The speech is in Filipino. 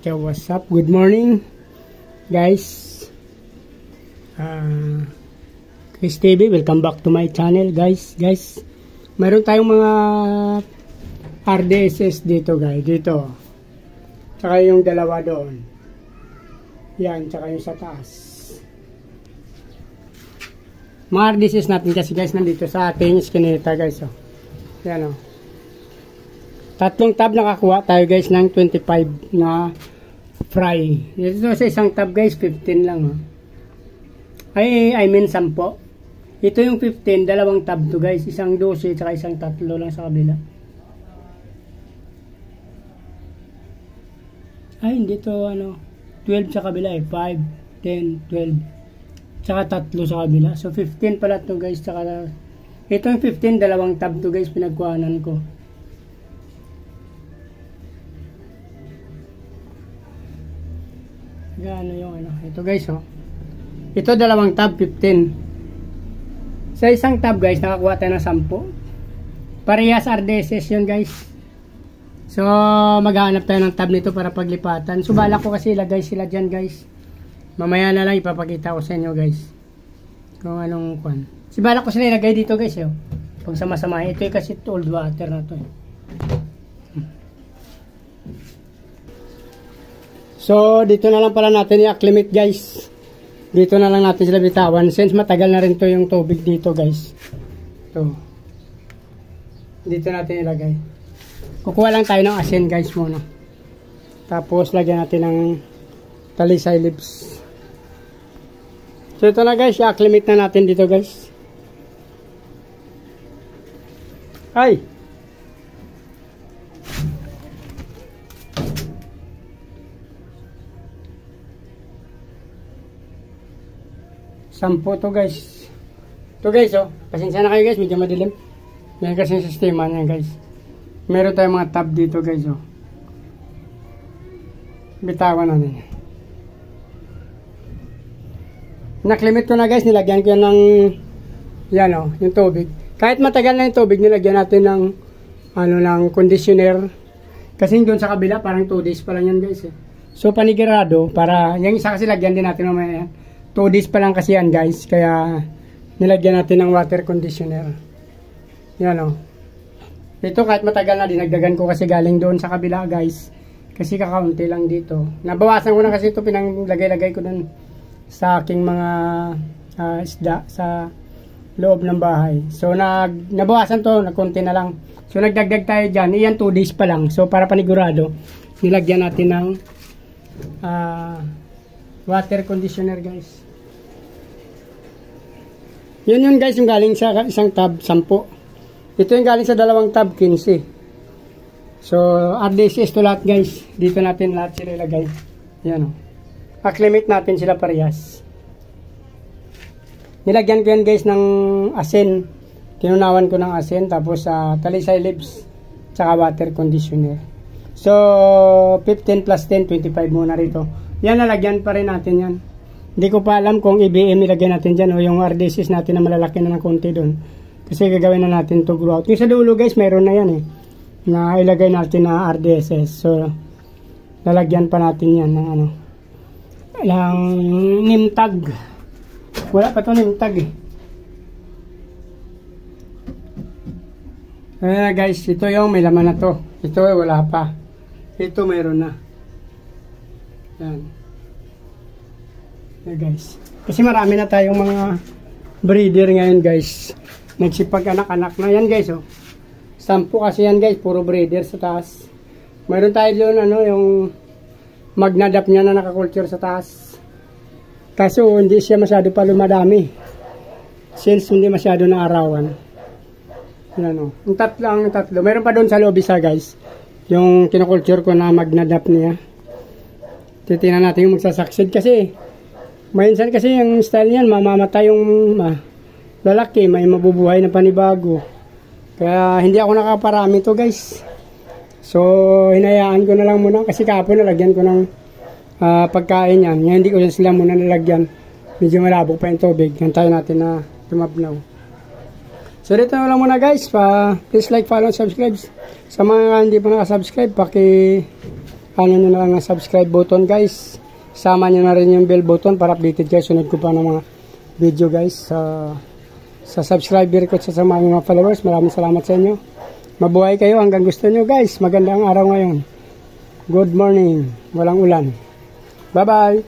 So what's up? Good morning guys. Chris TV, welcome back to my channel guys. Mayroon tayong mga RDSS dito guys. Dito. Tsaka yung dalawa doon. Yan, tsaka yung sa taas. Mga RDSS natin kasi guys nandito sa ating iskinita guys. Yan o. Tatlong tab nakakuha tayo guys ng 25 na fry. Ito sa isang tab guys 15 lang I mean 10. Ito yung 15, dalawang tab to guys, isang 12 tsaka isang 3 lang sa kabila. Ay hindi to 12 sa kabila 5, 10, 12 tsaka 3 sa kabila. So 15 pala to guys, tsaka ito yung 15, dalawang tab to guys pinagkuhanan ko. Gaano yung ito guys ito dalawang tab 15. Sa isang tab guys nakakuha tayo ng 10. Parehas RDSS yun guys. So maghanap tayo ng tab nito para paglipatan. Subala ko kasi ilagay sila dyan guys. Mamaya na lang ipapakita ko sa inyo guys kung anong kwan. Subala ko sila ilagay dito guys pag sama-sama. Ito kasi old water na to So, dito na lang pala natin i-acclimate guys. Dito na lang natin sila bitawan. Since matagal na rin to yung tubig dito guys. Ito. Dito natin ilagay. Kukuha lang tayo ng asin guys muna. Tapos, lagyan natin ng talisay leaves. So, ito na guys. I-acclimate na natin dito guys. Ay! Sampo to guys. To guys pasensya na kayo guys, medyo madilim. Yan kasi yung sistema niya guys. Meron tayong mga tab dito guys Bitawan natin. Naklimit ko na guys, nilagyan ko yan ng yung tubig. Kahit matagal na yung tubig, nilagyan natin ng ng conditioner. Kasi doon sa kabila parang 2 days pa lang yan guys So panigurado para yung isa kasi lagyan din natin mamaya yan. 2 days pa lang kasi yan guys, kaya nilagyan natin ng water conditioner. Yan Ito kahit matagal na, dinagdagan ko kasi galing doon sa kabila guys. Kasi kakaunti lang dito. Nabawasan ko na kasi ito, pinanglagay-lagay ko doon sa aking mga isda sa loob ng bahay. So nabawasan to, nagkunti na lang. So nagdagdag tayo dyan, iyan 2 days pa lang. So para panigurado, nilagyan natin ng water conditioner guys. Yun guys, yung galing sa isang tab 10. Ito yung galing sa dalawang tab 15. So RDSS to lahat guys. Dito natin lahat sila ilagay. Yan acclimate natin sila parehas. Nilagyan ko yan guys ng asin. Tinunawan ko ng asin. Tapos talisay leaves tsaka water conditioner. So 15 plus 10, 25 muna rito. Yan, nalagyan pa rin natin yan. Hindi ko pa alam kung IBM ilagay natin dyan o yung RDSS natin na malalaki na ng konti doon. Kasi gagawin na natin to grow out. Yung sa dulo guys, mayroon na yan na ilagay natin na RDSS. So, lalagyan pa natin yan ng ng nimtag. Wala pa to nimtag guys, ito yung may laman na to. Ito wala pa. Ito mayroon na. Yan. Guys. Kasi marami na tayong mga breeder ngayon guys. Nagsipag anak-anak na yan guys 10 kasi yan guys, puro breeder sa taas. Mayroon tayo doon yung magnadap niya na nakakulture sa taas. Kaso hindi siya masyado pa lumadami. Since hindi masyado na arawan. Yan yung tatlo. Mayroon pa doon sa loob isa guys. Yung kinakulture ko na magnadap niya. Titingnan natin yung magsasucceed kasi minsan kasi yung style niyan mamamatay yung lalaki, may mabubuhay na panibago. Kaya hindi ako nakaparami to guys. So hinayaan ko na lang muna kasi kahapon nalagyan ko ng pagkain yan. Ngayon hindi ko sila muna nalagyan. Medyo malabo pa yung tubig. Hintayin natin na tumabnaw. So dito na lang muna guys. Please like, follow, and subscribe. Sa mga hindi pa nakasubscribe, ano nyo na lang ang subscribe button guys. Sama nyo na rin yung bell button para updated kayo. Sunod ko pa ng mga video guys. Sa subscriber ko sa mga followers. Maraming salamat sa inyo. Mabuhay kayo hanggang gusto nyo guys. Magandang araw ngayon. Good morning. Walang ulan. Bye bye.